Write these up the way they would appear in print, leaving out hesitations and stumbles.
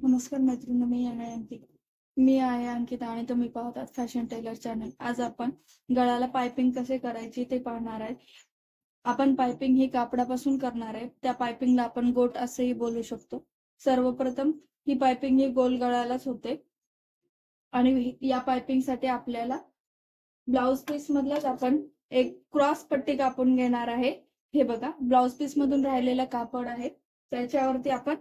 नमस्कार मैत्रिणी, मी आहे अंकिता आणि तुम्ही पाहतात फॅशन टेलर चॅनल। आज आपण गळ्याला पाइपिंग कसे करायची ते पाहणार आहे। आपण पाइपिंग ही कापडापासून करणार आहे। त्या पाइपिंगला आपण गोट असेही बोलू शकतो। सर्वप्रथम ही पाइपिंग ही गोल गळ्यालाच होते आणि या पाइपिंगसाठी आपल्याला ब्लाउज पीस मधलाच आपण एक क्रॉस पट्टी कापून घेणार आहे। हे बघा, ब्लाउज पीस मधून राहिलेला कापड आहे, त्याच्यावरती आपण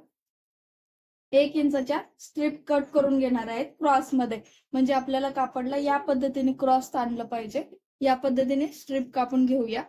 1 इंचाच्या स्ट्रिप कट करून घेणार आहेत क्रॉस मध्ये। म्हणजे आपल्याला कापडला या पद्धतीने क्रॉस आणलं पाहिजे। या पद्धतीने स्ट्रिप कापून घेऊया।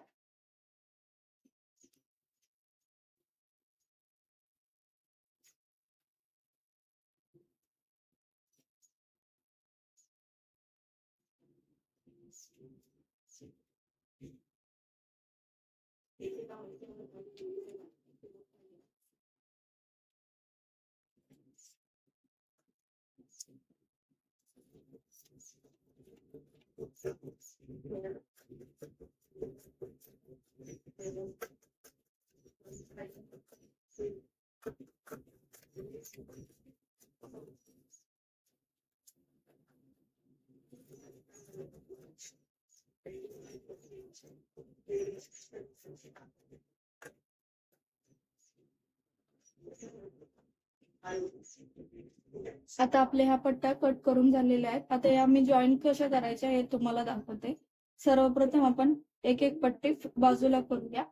आता आपले हा पट्टा कट करून झालेला आहे। आता या मी जॉईंट कशा करायच्या हे तुम्हाला दाखवते। सर्वप्रथम आपण एक एक पट्टी बाजूला करूया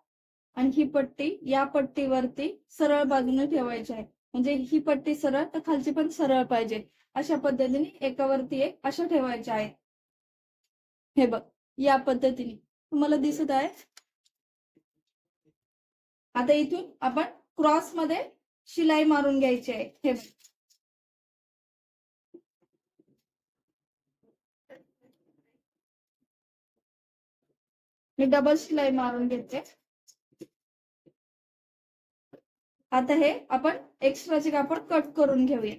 आणि ही पट्टी या पट्टीवरती सरळ बाजूने ठेवायची आहे। म्हणजे ही पट्टी सरळ तर खालची पण सरळ पाहिजे, अशा पद्धतीने एकावरती एक अशा ठेवायच्या आहे। हे बघ, या पद्धतीने तुम्हाला दिसत आहे। आता इथून आपण क्रॉस मध्ये शिलाई मारून घ्यायची आहे। हे बघ, मी डबल शिलाई मारून घेते। आता हे आपण एक्स्ट्राचे कापड कट करून घेऊया।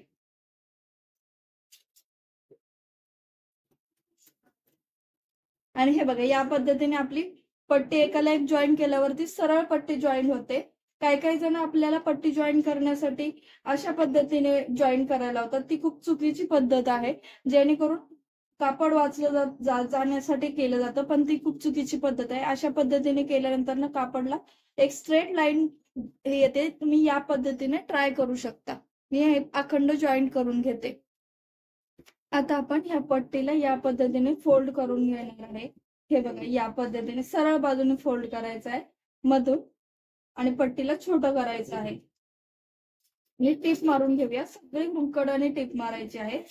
आणि हे बघा, या पद्धतीने आपली पट्टी एकाला एक जॉईन केल्यावरती सरळ पट्टी जॉईन होते। काही काही जण आपल्याला पट्टी जॉईन करण्यासाठी अशा पद्धतीने जॉईन करायला होतात, ती खूप चुकीची पद्धत आहे। जेणेकरून कापड वाचलं जाण्यासाठी केलं जातं, पण ती खूप चुकीची पद्धत आहे। अशा पद्धतीने केल्यानंतर ना कापडला एक स्ट्रेट लाईन येते। तुम्ही या पद्धतीने ट्राय करू शकता। मी हे अखंड जॉईन करून घेते। आता आपण ह्या पट्टीला या पद्धतीने फोल्ड करून घेणार आहे। हे बघा, या पद्धतीने सरळ बाजूने फोल्ड करायचं आहे मधून आणि पट्टीला छोटं करायचं आहे। ही टिप मारून घेऊया। सगळी कडने टिप मारायची आहे।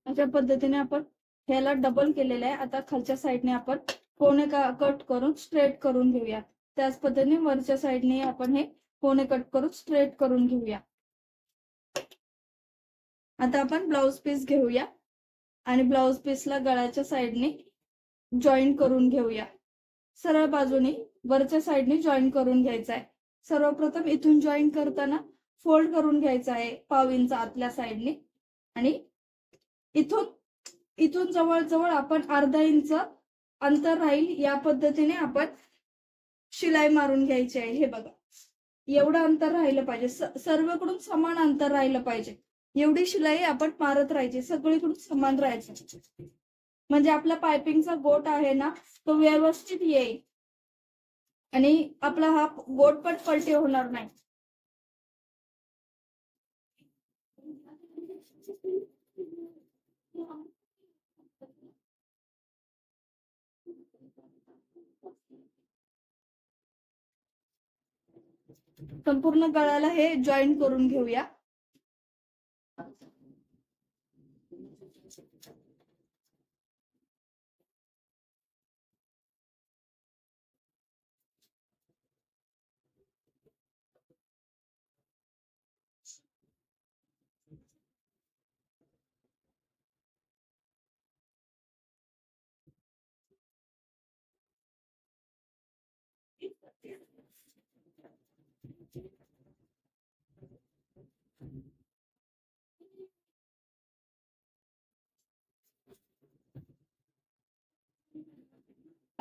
अशा पद्धतीने आपण ह्याला डबल केलेलं आहे। आता खालच्या साईडने आपण कोणे कट करून स्ट्रेट करून घेऊया। त्याच पद्धतीने वरच्या साईडने आपण हे कोणे कट करून स्ट्रेट करून घेऊया। आता आपण ब्लाउज पीस घेऊया आणि ब्लाउज पीसला गळ्याच्या साईडने जॉईन करून घेऊया। सरळ बाजूने वरच्या साईडने जॉईन करून घ्यायचा आहे। सर्वप्रथम इथून जॉईन करताना फोल्ड करून घ्यायचा आहे पाव इंच आतल्या साईडने आणि इथून इथून जवळ आपण अर्धा इंच अंतर राहील या पद्धतीने आपण शिलाई मारून घ्यायची आहे। हे बघा, एवढं अंतर राहिलं पाहिजे, सर्वकडून समान अंतर राहिलं पाहिजे। एवढी शिलाई आपण मारत राहायची, सगळीकडून समान राहायचं, म्हणजे आपला पाइपिंगचा गोट आहे ना तो व्यवस्थित येईल आणि आपला हा गोट पण पलटी होणार नाही। संपूर्ण गळ्याला हे जॉईन करून घेऊया।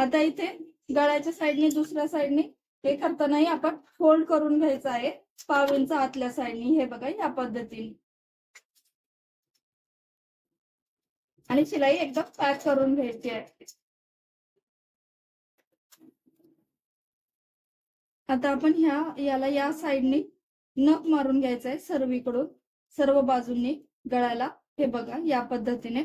आता इथे गळ्याच्या साईडने दुसऱ्या साईडने हे करतानाही आपण फोल्ड करून घ्यायचं आहे पाव इंच आतल्या साईडने. हे बघा या पद्धतीने. आणि शिलाई एकदम पॅक करून घ्यायची आहे. आता आपण याला या साईडने नख मारून घ्यायचं आहे सर्वीकडून, सर्व बाजूंनी गळ्याला. हे बघा या पद्धतीने.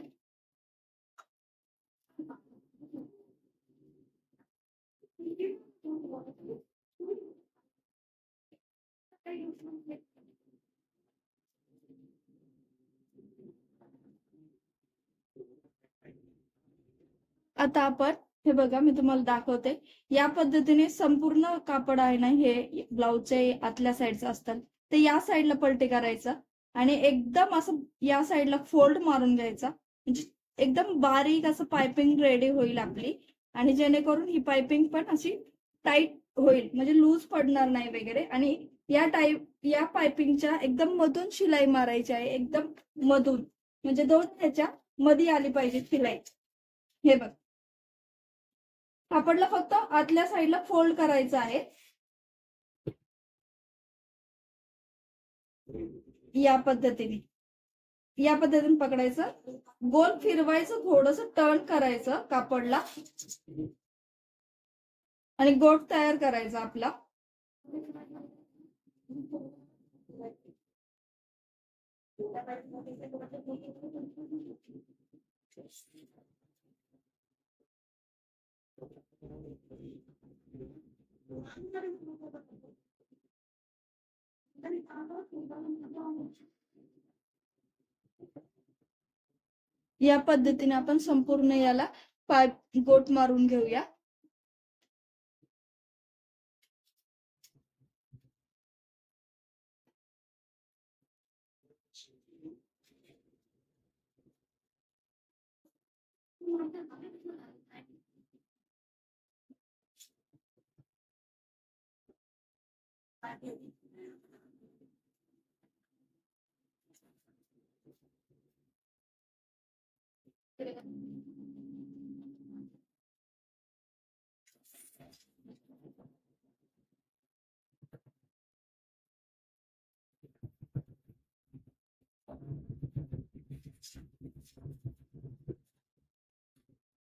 आता आपण हे बघा मी तुम्हाला दाखवते. या पद्धतीने संपूर्ण कापड आहे ना हे ब्लाउजचे आतल्या साईडचं असतात ते या साईडला पलटी करायचं आणि एकदम असं या साईडला फोल्ड मारून घ्यायचा. म्हणजे एकदम बारीक असं पायपिंग रेडी होईल आपली. आणि जेणेकरून ही पायपिंग पण अशी टाईट होईल, म्हणजे लूज पडणार नाही वगैरे. आणि या पायपिंगच्या एकदम मधून शिलाई मारायची आहे, एकदम मधून, म्हणजे दोन ह्याच्या मध्ये आली पाहिजे शिलाई. हे बघ कापडला फक्त आतल्या साईडला फोल्ड करायचं आहे या पद्धतीने. या पद्धतीने पकडायचं, गोल फिरवायचं, थोडस टर्न करायचं कापडला आणि गोट तयार करायचा आपला. या पद्धतीने आपण संपूर्ण याला गोट मारून घेऊया.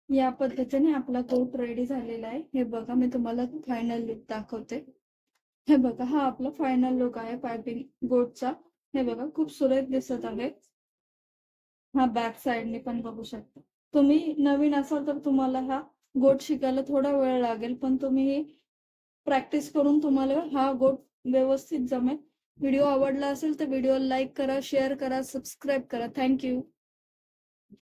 या पद्धतीने आपला कोट रेडी झालेला आहे. हे बघा मी तुम्हाला फायनल लुक दाखवते. हे बघा हा आपला फायनल लुक आहे पायपिंग गोटचा. हे बघा खूप सुरेख दिसत आहे. हा बॅक साइडने पण बघू शकता. तुम्ही नवीन असाल तर तुम्हाला हा गोट शिकायला थोडा वेळ लागेल, पण तुम्ही प्रॅक्टिस करून तुम्हाला हा गोट व्यवस्थित जमेल. व्हिडिओ आवडला असेल तर व्हिडिओ लाईक करा, शेअर करा, सबस्क्राईब करा. थँक्यू.